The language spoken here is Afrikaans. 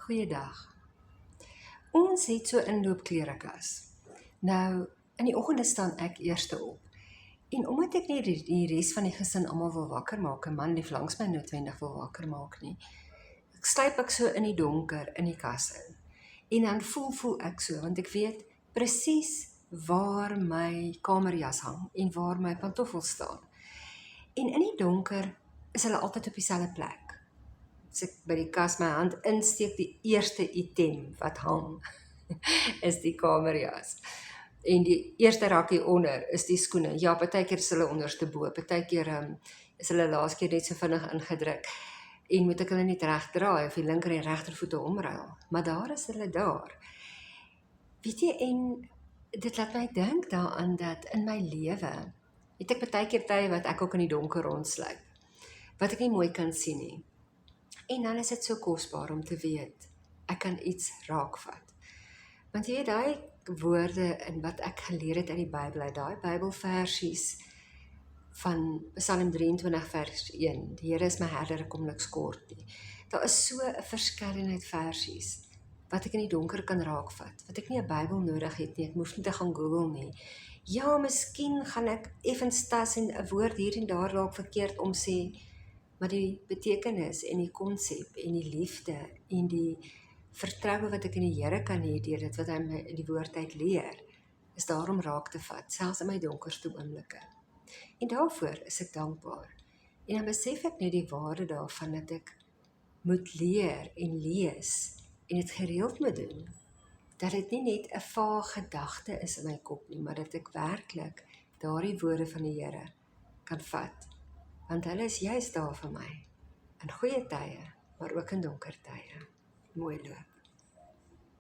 Goeiedag. Ons het so 'n inloopklerekas. Nou, in die oggende staan ek eerste op. En omdat ek nie die res van die gesin almal wil wakker maak, 'n man lief langs my noodwendig wil wakker maak nie, sluip ek so in die donker in die kas in. En dan voel ek so, want ek weet presies waar my kamerjas hang en waar my pantoffels staan. En in die donker is hulle altyd op dieselfde plek. As ek by die kas my hand insteek, die eerste item wat hang, is die kamerjas. En die eerste rakkie onder is die skoene. Ja, partykeer is hulle onderste bo, partykeer is hulle laas keer net so vinnig ingedruk. En moet ek hulle net reg draai, of die linker en regtervoete omruil. Maar daar is hulle daar. Weet jy, en dit laat my dink daaraan dat in my lewe, het ek partykeer tye wat ek ook in die donker rondsluip, wat ek nie mooi kan sien nie. En dan is dit so kosbaar om te weet, ek kan iets raakvat. Want jy weet, daai woorde in wat ek geleer het uit die Bybel, daai Bybelversies van Psalm 23 vers 1, die Here is my herder, ek kom niks kort nie. Daar is so 'n verskeidenheid versies, wat ek in die donker kan raakvat, wat ek nie 'n Bybel nodig het nie, ek hoef nie te gaan Google nie. Ja, miskien gaan ek effens tas en 'n woord hier en daar dalk verkeerd omsê, maar die betekenis en die konsep en die liefde en die vertroue wat ek in die Here kan hê deur dit wat hy my in die woord uit leer, is daarom raak te vat, selfs in my donkerste oomblikke. En daarvoor is ek dankbaar. En dan besef ek net die waarde daarvan dat ek moet leer en lees en dit gereeld moet doen. Dat dit nie net 'n vae gedagte is in my kop nie, maar dat ek werklik daardie woorde van die Here kan vat. Want hulle is juist daar vir my, in goeie tye, maar ook in donker tye. Mooi loop.